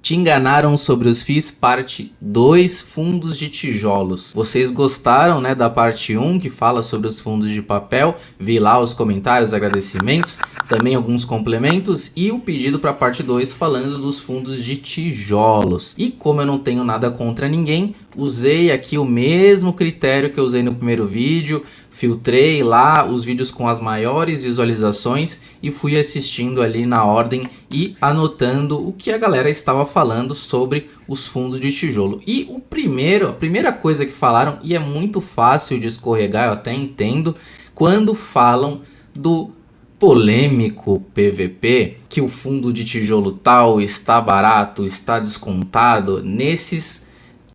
Te enganaram sobre os FIIs parte 2, fundos de tijolos. Vocês gostaram, né, da parte 1 que fala sobre os fundos de papel? Vi lá os comentários, agradecimentos, também alguns complementos e o pedido para a parte 2 falando dos fundos de tijolos. E como eu não tenho nada contra ninguém, usei aqui o mesmo critério que eu usei no primeiro vídeo, filtrei lá os vídeos com as maiores visualizações e fui assistindo ali na ordem e anotando o que a galera estava falando sobre os fundos de tijolo. E a primeira coisa que falaram, e é muito fácil de escorregar, eu até entendo, quando falam do polêmico PVP, que o fundo de tijolo tal está barato, está descontado.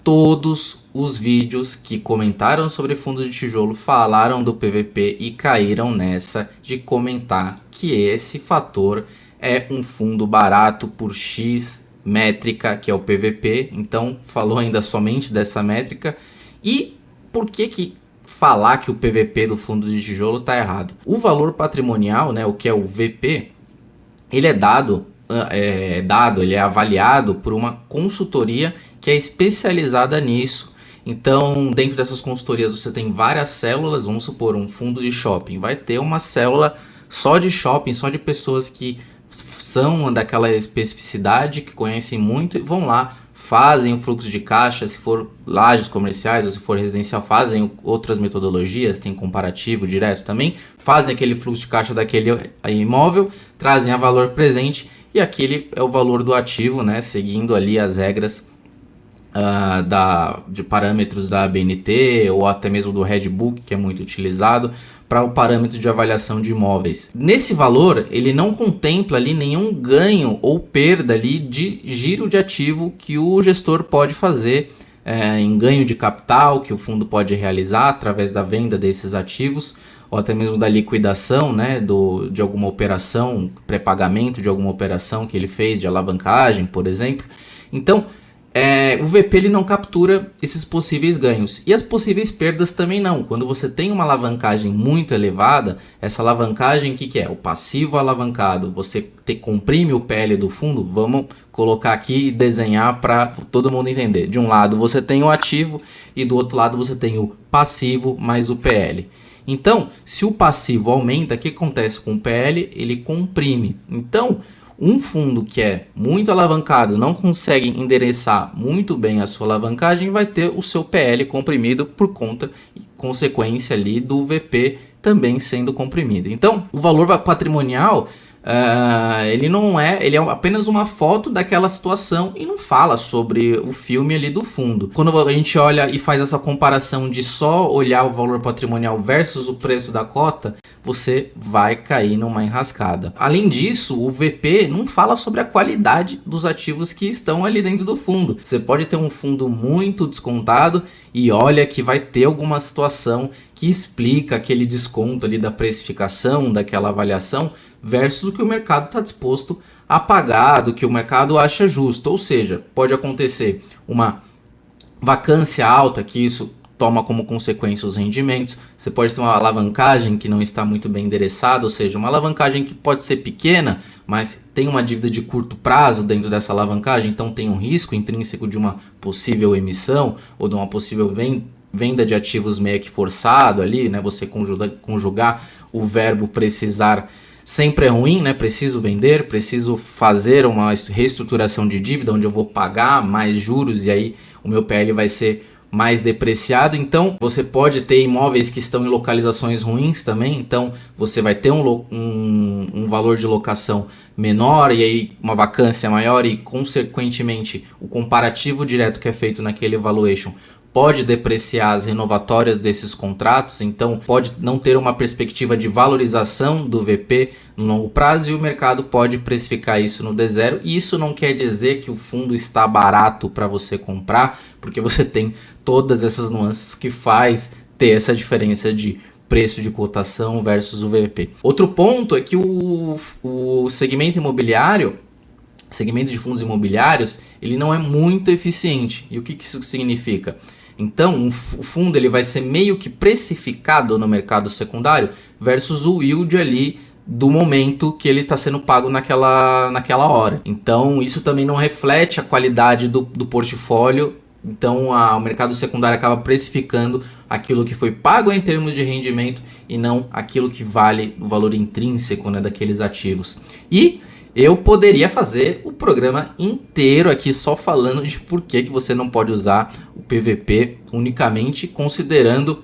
Todos os vídeos que comentaram sobre fundo de tijolo falaram do PVP e caíram nessa de comentar que esse fator é um fundo barato por X métrica, que é o PVP. Então falou ainda somente dessa métrica. E por que falar que o PVP do fundo de tijolo está errado? O valor patrimonial, né, o que é o VP, ele ele é avaliado por uma consultoria que é especializada nisso. Então, dentro dessas consultorias você tem várias células. Vamos supor, um fundo de shopping vai ter uma célula só de shopping, só de pessoas que são daquela especificidade, que conhecem muito e vão lá, fazem o fluxo de caixa. Se for lajes comerciais ou se for residencial, fazem outras metodologias, tem comparativo direto também, fazem aquele fluxo de caixa daquele imóvel, trazem a valor presente e aquele é o valor do ativo, né, seguindo ali as regras de parâmetros da ABNT ou até mesmo do Redbook, que é muito utilizado para o parâmetro de avaliação de imóveis. Nesse valor, ele não contempla ali nenhum ganho ou perda ali de giro de ativo que o gestor pode fazer em ganho de capital, que o fundo pode realizar através da venda desses ativos, ou até mesmo da liquidação, né, de alguma operação, pré-pagamento de alguma operação que ele fez, de alavancagem, por exemplo. Então, o VP ele não captura esses possíveis ganhos. E as possíveis perdas também não. Quando você tem uma alavancagem muito elevada, essa alavancagem, o que é? O passivo alavancado. Você comprime o PL do fundo. Vamos colocar aqui e desenhar para todo mundo entender. De um lado você tem o ativo e do outro lado você tem o passivo mais o PL. Então, se o passivo aumenta, o que acontece com o PL? Ele comprime. Então, um fundo que é muito alavancado, não consegue endereçar muito bem a sua alavancagem, vai ter o seu PL comprimido por conta e consequência ali do VP também sendo comprimido. Então, o valor patrimonial, ele é apenas uma foto daquela situação e não fala sobre o filme ali do fundo. Quando a gente olha e faz essa comparação de só olhar o valor patrimonial versus o preço da cota, você vai cair numa enrascada. Além disso, o VP não fala sobre a qualidade dos ativos que estão ali dentro do fundo. Você pode ter um fundo muito descontado e olha que vai ter alguma situação que explica aquele desconto ali da precificação, daquela avaliação, versus o que o mercado está disposto a pagar, do que o mercado acha justo. Ou seja, pode acontecer uma vacância alta, que isso toma como consequência os rendimentos. Você pode ter uma alavancagem que não está muito bem endereçada, ou seja, uma alavancagem que pode ser pequena, mas tem uma dívida de curto prazo dentro dessa alavancagem, então tem um risco intrínseco de uma possível emissão ou de uma possível venda de ativos meio que forçado ali, né? Você conjugar o verbo precisar sempre é ruim, né? Preciso vender, preciso fazer uma reestruturação de dívida onde eu vou pagar mais juros e aí o meu PL vai ser mais depreciado. Então você pode ter imóveis que estão em localizações ruins também, então você vai ter um valor de locação menor e aí uma vacância maior e consequentemente o comparativo direto que é feito naquele valuation pode depreciar as renovatórias desses contratos, então pode não ter uma perspectiva de valorização do VP no longo prazo e o mercado pode precificar isso no D0. E isso não quer dizer que o fundo está barato para você comprar, porque você tem todas essas nuances que faz ter essa diferença de preço de cotação versus o VP. Outro ponto é que o segmento imobiliário, segmento de fundos imobiliários, ele não é muito eficiente. E o que isso significa? Então, o fundo ele vai ser meio que precificado no mercado secundário versus o yield ali do momento que ele está sendo pago naquela hora. Então isso também não reflete a qualidade do portfólio. Então o mercado secundário acaba precificando aquilo que foi pago em termos de rendimento e não aquilo que vale o valor intrínseco, né, daqueles ativos. E eu poderia fazer o programa inteiro aqui só falando de por que você não pode usar o PVP unicamente considerando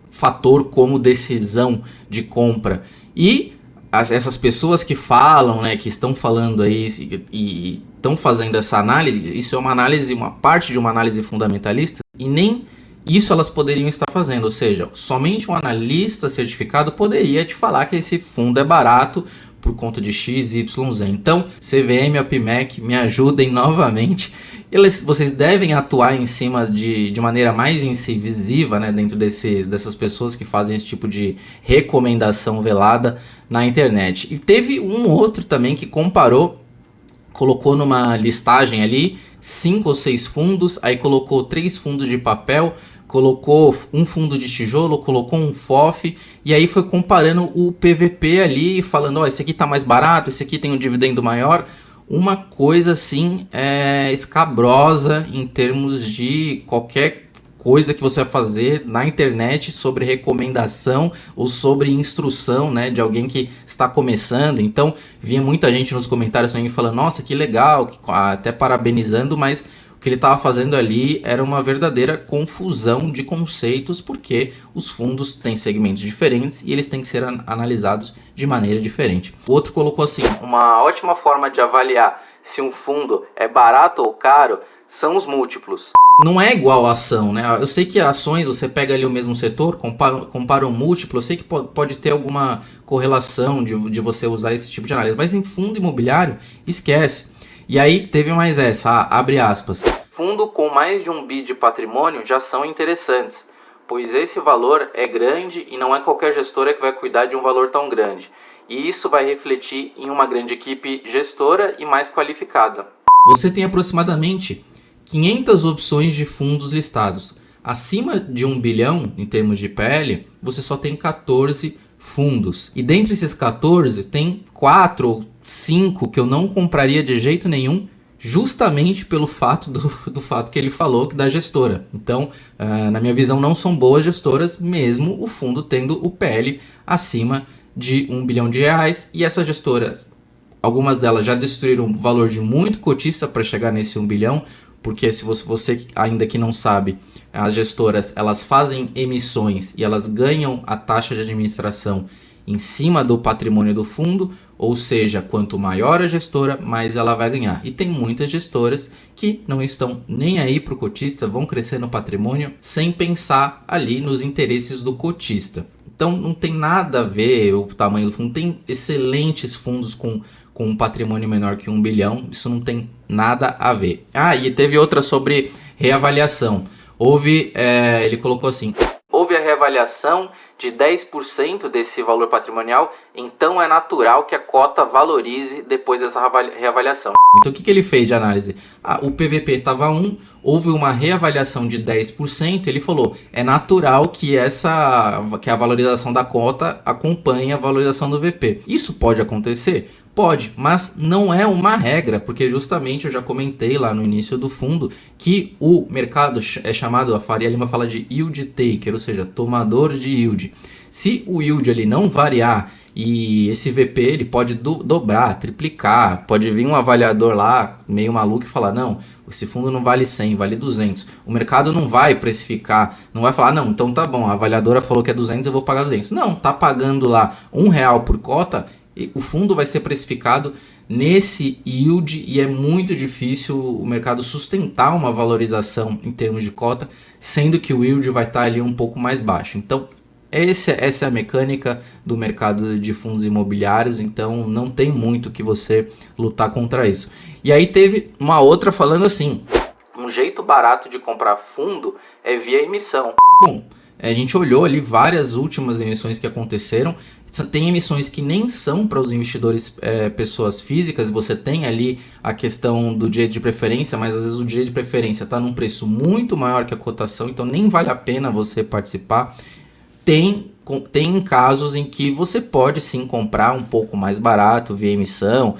fator como decisão de compra. E essas pessoas que falam, né, que estão falando aí e estão fazendo essa análise, isso é uma análise, uma parte de uma análise fundamentalista, e nem isso elas poderiam estar fazendo. Ou seja, somente um analista certificado poderia te falar que esse fundo é barato por conta de X, Y, Z. Então, CVM, APMEC, me ajudem novamente. Vocês devem atuar em cima de maneira mais incisiva, né, dentro dessas pessoas que fazem esse tipo de recomendação velada na internet. E teve um outro também que comparou, colocou numa listagem ali 5 ou 6 fundos, aí colocou 3 fundos de papel, colocou um fundo de tijolo, colocou um FOF, e aí foi comparando o PVP ali, falando, ó, esse aqui tá mais barato, esse aqui tem um dividendo maior. Uma coisa assim escabrosa em termos de qualquer coisa que você vai fazer na internet sobre recomendação ou sobre instrução, né, de alguém que está começando. Então vinha muita gente nos comentários também falando, nossa, que legal, até parabenizando, mas o que ele estava fazendo ali era uma verdadeira confusão de conceitos, porque os fundos têm segmentos diferentes e eles têm que ser analisados de maneira diferente. O outro colocou assim, uma ótima forma de avaliar se um fundo é barato ou caro são os múltiplos. Não é igual a ação, né? Eu sei que ações, você pega ali o mesmo setor, compara um múltiplo, eu sei que pode ter alguma correlação de você usar esse tipo de análise, mas em fundo imobiliário, esquece. E aí teve mais essa, abre aspas. Fundo com mais de 1 bi de patrimônio já são interessantes, pois esse valor é grande e não é qualquer gestora que vai cuidar de um valor tão grande. E isso vai refletir em uma grande equipe gestora e mais qualificada. Você tem aproximadamente 500 opções de fundos listados. Acima de 1 bilhão, em termos de PL, você só tem 14 fundos. E dentre esses 14, tem 4 ou 5 que eu não compraria de jeito nenhum, justamente pelo fato do fato que ele falou que da gestora. Então, na minha visão, não são boas gestoras, mesmo o fundo tendo o PL acima de 1 bilhão de reais. E essas gestoras, algumas delas já destruíram o valor de muito cotista para chegar nesse 1 bilhão, porque se você ainda que não sabe, as gestoras elas fazem emissões e elas ganham a taxa de administração em cima do patrimônio do fundo, ou seja, quanto maior a gestora, mais ela vai ganhar. E tem muitas gestoras que não estão nem aí para o cotista, vão crescer no patrimônio sem pensar ali nos interesses do cotista. Então não tem nada a ver o tamanho do fundo, tem excelentes fundos com um patrimônio menor que 1 bilhão, isso não tem nada a ver. E teve outra sobre reavaliação. Ele colocou assim, houve a reavaliação de 10% desse valor patrimonial, então é natural que a cota valorize depois dessa reavaliação. Então o que ele fez de análise? O PVP estava 1, houve uma reavaliação de 10%, ele falou, é natural que a valorização da cota acompanhe a valorização do VP. Isso pode acontecer? Pode, mas não é uma regra, porque justamente eu já comentei lá no início do fundo que o mercado é chamado, a Faria Lima fala de yield taker, ou seja, tomador de yield. Se o yield ele não variar e esse VP ele pode dobrar, triplicar, pode vir um avaliador lá meio maluco e falar, não, esse fundo não vale 100, vale 200. O mercado não vai precificar, não vai falar, não, então tá bom, a avaliadora falou que é 200, eu vou pagar 200. Não, tá pagando lá R$1 por cota, o fundo vai ser precificado nesse yield e é muito difícil o mercado sustentar uma valorização em termos de cota, sendo que o yield vai estar ali um pouco mais baixo. Então, essa é a mecânica do mercado de fundos imobiliários, então não tem muito que você lutar contra isso. E aí teve uma outra falando assim, um jeito barato de comprar fundo é via emissão. Bom, a gente olhou ali várias últimas emissões que aconteceram. Tem emissões que nem são para os investidores pessoas físicas, você tem ali a questão do direito de preferência, mas às vezes o direito de preferência está num preço muito maior que a cotação, então nem vale a pena você participar. Tem tem casos em que você pode sim comprar um pouco mais barato via emissão,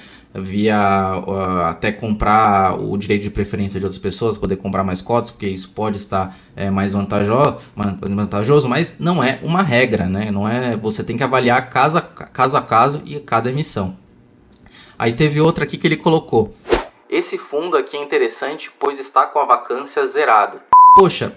até comprar o direito de preferência de outras pessoas, poder comprar mais cotas, porque isso pode estar mais vantajoso, mas não é uma regra, né? Não é, você tem que avaliar caso a caso e cada emissão. Aí teve outra aqui que ele colocou: esse fundo aqui é interessante, pois está com a vacância zerada. Poxa,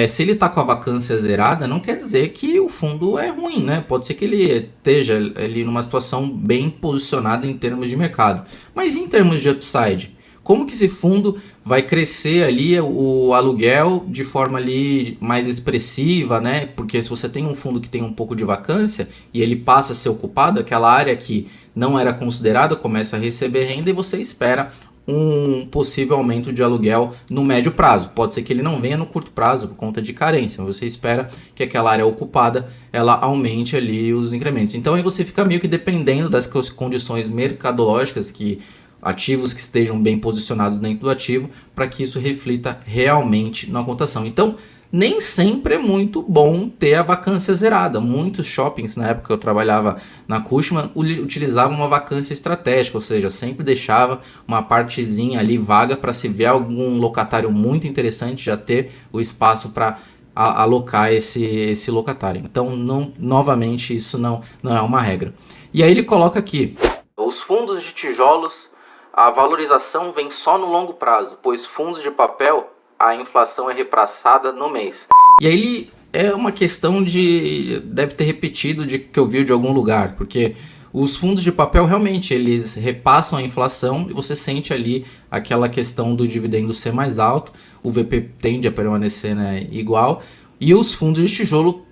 se ele está com a vacância zerada, não quer dizer que o fundo é ruim, né? Pode ser que ele esteja ali numa situação bem posicionada em termos de mercado. Mas em termos de upside, como que esse fundo vai crescer ali o aluguel de forma ali mais expressiva, né? Porque se você tem um fundo que tem um pouco de vacância e ele passa a ser ocupado, aquela área que não era considerada começa a receber renda e você espera um possível aumento de aluguel no médio prazo. Pode ser que ele não venha no curto prazo por conta de carência. Você espera que aquela área ocupada ela aumente ali os incrementos. Então aí você fica meio que dependendo das condições mercadológicas, que ativos que estejam bem posicionados dentro do ativo, para que isso reflita realmente na cotação. Então nem sempre é muito bom ter a vacância zerada. Muitos shoppings, na época que eu trabalhava na Cushman, utilizavam uma vacância estratégica, ou seja, sempre deixava uma partezinha ali vaga para, se vier algum locatário muito interessante, já ter o espaço para alocar esse locatário. Então, novamente, isso não é uma regra. E aí ele coloca aqui: os fundos de tijolos, a valorização vem só no longo prazo, pois fundos de papel a inflação é repassada no mês. E aí é uma questão deve ter repetido que eu vi de algum lugar, porque os fundos de papel realmente eles repassam a inflação e você sente ali aquela questão do dividendo ser mais alto, o VP tende a permanecer, né, igual, e os fundos de tijolo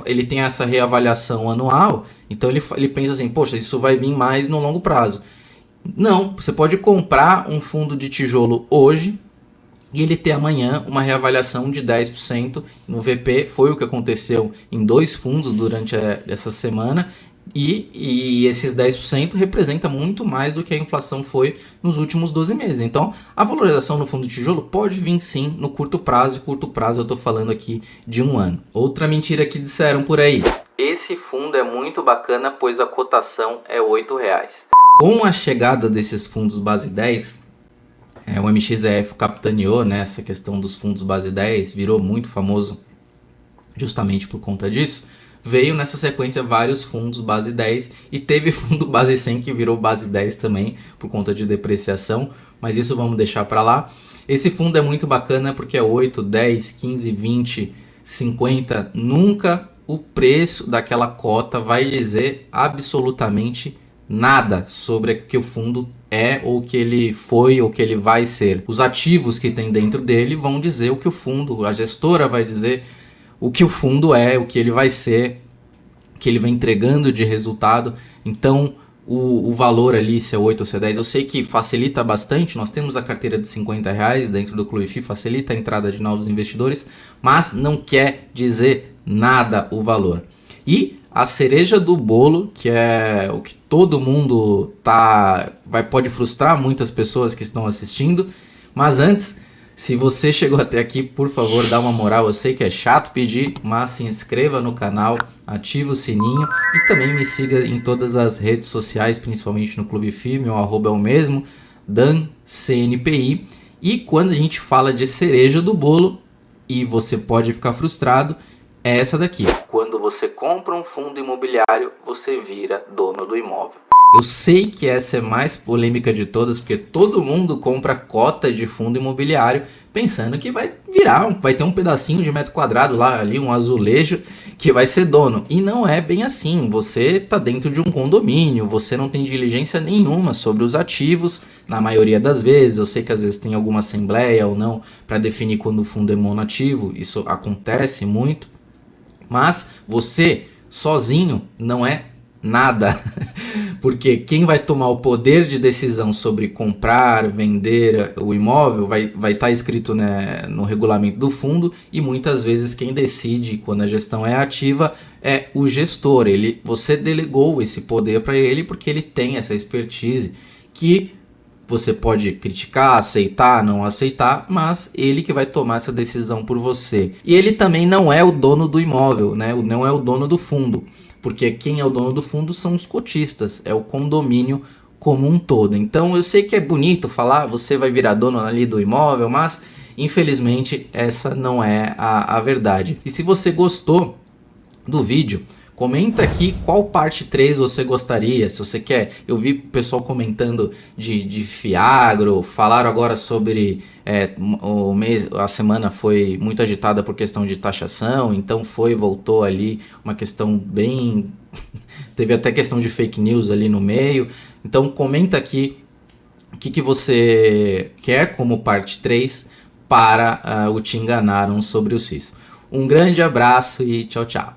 ele tem essa reavaliação anual, então ele pensa assim, poxa, isso vai vir mais no longo prazo. Não, você pode comprar um fundo de tijolo hoje e ele ter amanhã uma reavaliação de 10% no VP. Foi o que aconteceu em 2 fundos durante essa semana. E esses 10% representa muito mais do que a inflação foi nos últimos 12 meses. Então, a valorização no fundo de tijolo pode vir sim no curto prazo. E curto prazo eu estou falando aqui de 1 ano. Outra mentira que disseram por aí: esse fundo é muito bacana, pois a cotação é R$8. Com a chegada desses fundos base 10... o MXEF capitaneou, né, essa questão dos fundos base 10, virou muito famoso justamente por conta disso. Veio nessa sequência vários fundos base 10 e teve fundo base 100 que virou base 10 também por conta de depreciação, mas isso vamos deixar para lá. Esse fundo é muito bacana porque é 8, 10, 15, 20, 50, nunca o preço daquela cota vai dizer absolutamente nada sobre o que o fundo é, ou que ele foi, ou que ele vai ser. Os ativos que tem dentro dele vão dizer o que o fundo, a gestora vai dizer o que o fundo é, o que ele vai ser, o que ele vai entregando de resultado. Então o valor ali, se é 8 ou se é 10, eu sei que facilita bastante. Nós temos a carteira de R$50 dentro do Clube FI, facilita a entrada de novos investidores, mas não quer dizer nada o valor. E a cereja do bolo, que é o que todo mundo pode frustrar muitas pessoas que estão assistindo, mas antes, se você chegou até aqui, por favor, dá uma moral. Eu sei que é chato pedir, mas se inscreva no canal, ative o sininho e também me siga em todas as redes sociais, principalmente no Clube FI. Meu arroba é o mesmo, DanCNPI. E quando a gente fala de cereja do bolo, e você pode ficar frustrado, é essa daqui: quando você compra um fundo imobiliário, você vira dono do imóvel. Eu sei que essa é mais polêmica de todas, porque todo mundo compra cota de fundo imobiliário pensando que vai ter um pedacinho de metro quadrado lá, ali um azulejo, que vai ser dono. E não é bem assim. Você está dentro de um condomínio, você não tem diligência nenhuma sobre os ativos, na maioria das vezes. Eu sei que às vezes tem alguma assembleia ou não para definir quando o fundo é monoativo, isso acontece muito. Mas você sozinho não é nada, porque quem vai tomar o poder de decisão sobre comprar, vender o imóvel vai estar escrito, né, no regulamento do fundo, e muitas vezes quem decide quando a gestão é ativa é o gestor. Você delegou esse poder para ele porque ele tem essa expertise que Você pode criticar, aceitar, não aceitar, mas ele que vai tomar essa decisão por você. E ele também não é o dono do imóvel, né? Não é o dono do fundo, porque quem é o dono do fundo são os cotistas, é o condomínio como um todo. Então eu sei que é bonito falar, você vai virar dono ali do imóvel, mas infelizmente essa não é a verdade. E se você gostou do vídeo, comenta aqui qual parte 3 você gostaria, se você quer. Eu vi o pessoal comentando de Fiagro, falaram agora sobre a semana foi muito agitada por questão de taxação, então voltou ali uma questão bem... Teve até questão de fake news ali no meio. Então comenta aqui o que você quer como parte 3 para o Te Enganaram sobre os FIIs. Um grande abraço e tchau, tchau.